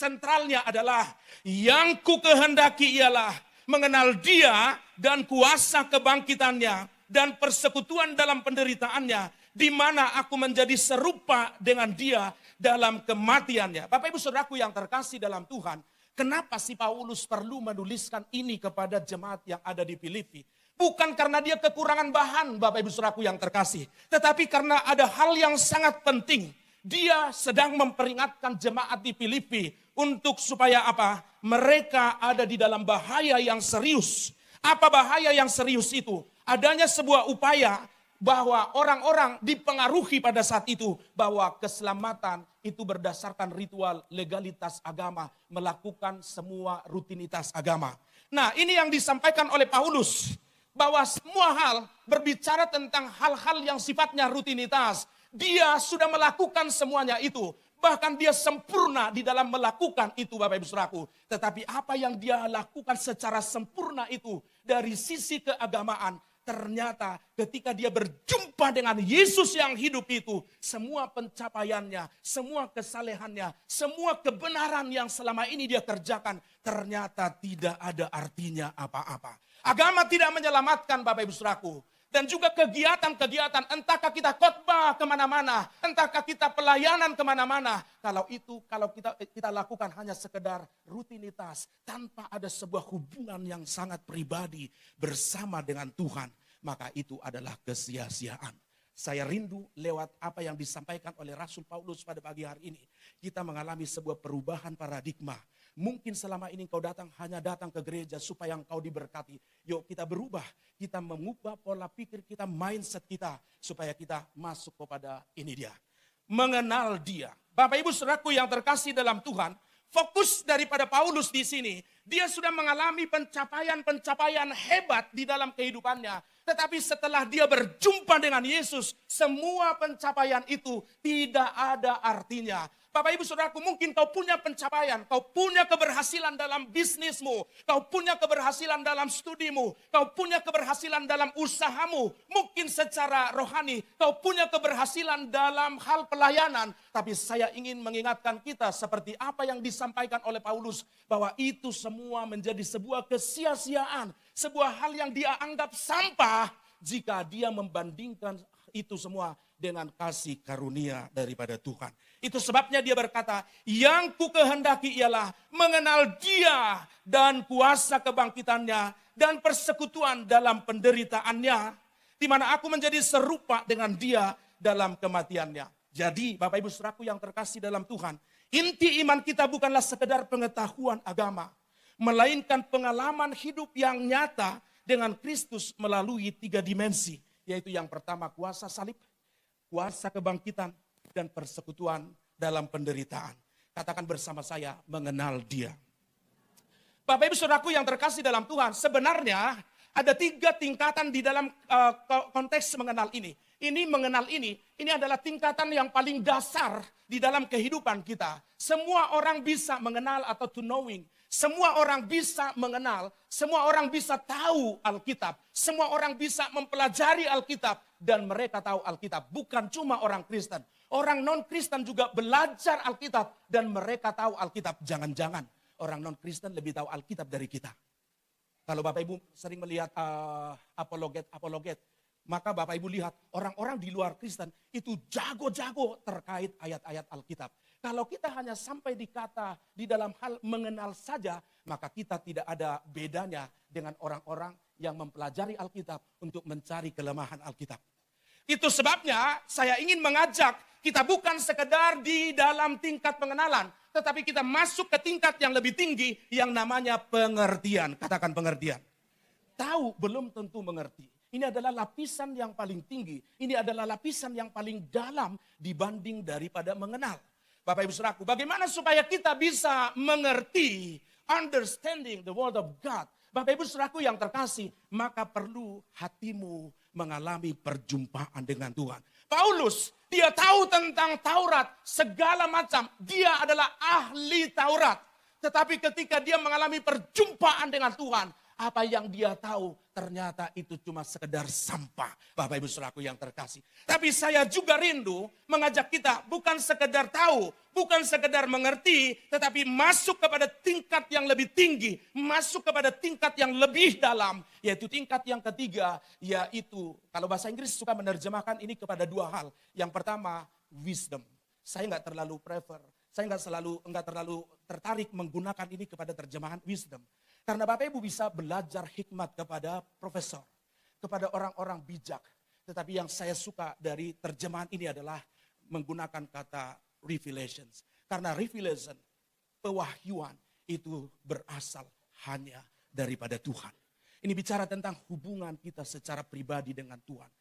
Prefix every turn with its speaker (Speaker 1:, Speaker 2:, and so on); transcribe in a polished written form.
Speaker 1: sentralnya adalah yang ku kehendaki ialah mengenal Dia dan kuasa kebangkitannya dan persekutuan dalam penderitaannya, di mana aku menjadi serupa dengan Dia dalam kematiannya. Bapak Ibu Saudaraku yang terkasih dalam Tuhan, kenapa si Paulus perlu menuliskan ini kepada jemaat yang ada di Filipi? Bukan karena dia kekurangan bahan, Bapak Ibu Saudaraku yang terkasih, tetapi karena ada hal yang sangat penting. Dia sedang memperingatkan jemaat di Filipi untuk supaya apa? Mereka ada di dalam bahaya yang serius. Apa bahaya yang serius itu? Adanya sebuah upaya bahwa orang-orang dipengaruhi pada saat itu bahwa keselamatan itu berdasarkan ritual legalitas agama, melakukan semua rutinitas agama. Nah, ini yang disampaikan oleh Paulus, bahwa semua hal berbicara tentang hal-hal yang sifatnya rutinitas. Dia sudah melakukan semuanya itu. Bahkan dia sempurna di dalam melakukan itu, Bapak Ibu Saudaraku. Tetapi apa yang dia lakukan secara sempurna itu dari sisi keagamaan, ternyata ketika dia berjumpa dengan Yesus yang hidup itu, semua pencapaiannya, semua kesalehannya, semua kebenaran yang selama ini dia kerjakan, ternyata tidak ada artinya apa-apa. Agama tidak menyelamatkan, Bapak Ibu Saudaraku. Dan juga kegiatan-kegiatan, entahkah kita khotbah kemana-mana, entahkah kita pelayanan kemana-mana. Kalau kita lakukan hanya sekedar rutinitas, tanpa ada sebuah hubungan yang sangat pribadi bersama dengan Tuhan, maka itu adalah kesia-siaan. Saya rindu lewat apa yang disampaikan oleh Rasul Paulus pada pagi hari ini. Kita mengalami sebuah perubahan paradigma. Mungkin selama ini engkau hanya datang ke gereja supaya engkau diberkati. Yuk kita berubah, kita mengubah pola pikir kita, mindset kita, supaya kita masuk kepada ini dia. Mengenal Dia. Bapak Ibu Saudaraku yang terkasih dalam Tuhan, fokus daripada Paulus di sini, dia sudah mengalami pencapaian-pencapaian hebat di dalam kehidupannya. Tetapi setelah dia berjumpa dengan Yesus, semua pencapaian itu tidak ada artinya. Bapak Ibu Saudaraku, mungkin kau punya pencapaian, kau punya keberhasilan dalam bisnismu, kau punya keberhasilan dalam studimu, kau punya keberhasilan dalam usahamu, mungkin secara rohani, kau punya keberhasilan dalam hal pelayanan. Tapi saya ingin mengingatkan kita seperti apa yang disampaikan oleh Paulus, bahwa itu semua menjadi sebuah kesia-siaan, sebuah hal yang dia anggap sampah jika dia membandingkan itu semua dengan kasih karunia daripada Tuhan. Itu sebabnya dia berkata, yang ku kehendaki ialah mengenal Dia dan kuasa kebangkitannya dan persekutuan dalam penderitaannya, di mana aku menjadi serupa dengan Dia dalam kematiannya. Jadi Bapak Ibu Saudaraku yang terkasih dalam Tuhan, inti iman kita bukanlah sekedar pengetahuan agama, melainkan pengalaman hidup yang nyata dengan Kristus melalui 3 dimensi, yaitu yang pertama kuasa salib, kuasa kebangkitan, dan persekutuan dalam penderitaan. Katakan bersama saya, mengenal Dia. Bapak Ibu Saudaraku yang terkasih dalam Tuhan, sebenarnya ada 3 tingkatan di dalam konteks mengenal ini. Ini mengenal ini adalah tingkatan yang paling dasar di dalam kehidupan kita. Semua orang bisa mengenal atau to knowing. Semua orang bisa mengenal, semua orang bisa tahu Alkitab. Semua orang bisa mempelajari Alkitab dan mereka tahu Alkitab. Bukan cuma orang Kristen. Orang non-Kristen juga belajar Alkitab dan mereka tahu Alkitab. Jangan-jangan orang non-Kristen lebih tahu Alkitab dari kita. Kalau Bapak Ibu sering melihat apologet, maka Bapak Ibu lihat orang-orang di luar Kristen itu jago-jago terkait ayat-ayat Alkitab. Kalau kita hanya sampai di kata di dalam hal mengenal saja, maka kita tidak ada bedanya dengan orang-orang yang mempelajari Alkitab untuk mencari kelemahan Alkitab. Itu sebabnya saya ingin mengajak kita bukan sekedar di dalam tingkat pengenalan, tetapi kita masuk ke tingkat yang lebih tinggi yang namanya pengertian. Katakan pengertian. Tahu belum tentu mengerti. Ini adalah lapisan yang paling tinggi. Ini adalah lapisan yang paling dalam dibanding daripada mengenal. Bapak Ibu Saudaraku, bagaimana supaya kita bisa mengerti, understanding the word of God. Bapak Ibu Saudaraku yang terkasih, maka perlu hatimu mengalami perjumpaan dengan Tuhan. Paulus, dia tahu tentang Taurat, segala macam. Dia adalah ahli Taurat. Tetapi ketika dia mengalami perjumpaan dengan Tuhan, Apa yang dia tahu ternyata itu cuma sekedar sampah. Bapak Ibu Saudaraku yang terkasih. Tapi saya juga rindu mengajak kita bukan sekedar tahu, bukan sekedar mengerti, tetapi masuk kepada tingkat yang lebih tinggi, masuk kepada tingkat yang lebih dalam, yaitu tingkat yang ketiga, yaitu kalau bahasa Inggris suka menerjemahkan ini kepada dua hal. Yang pertama, wisdom. Saya nggak terlalu tertarik menggunakan ini kepada terjemahan wisdom. Karena Bapak Ibu bisa belajar hikmat kepada profesor, kepada orang-orang bijak. Tetapi yang saya suka dari terjemahan ini adalah menggunakan kata revelations. Karena revelation, pewahyuan itu berasal hanya daripada Tuhan. Ini bicara tentang hubungan kita secara pribadi dengan Tuhan.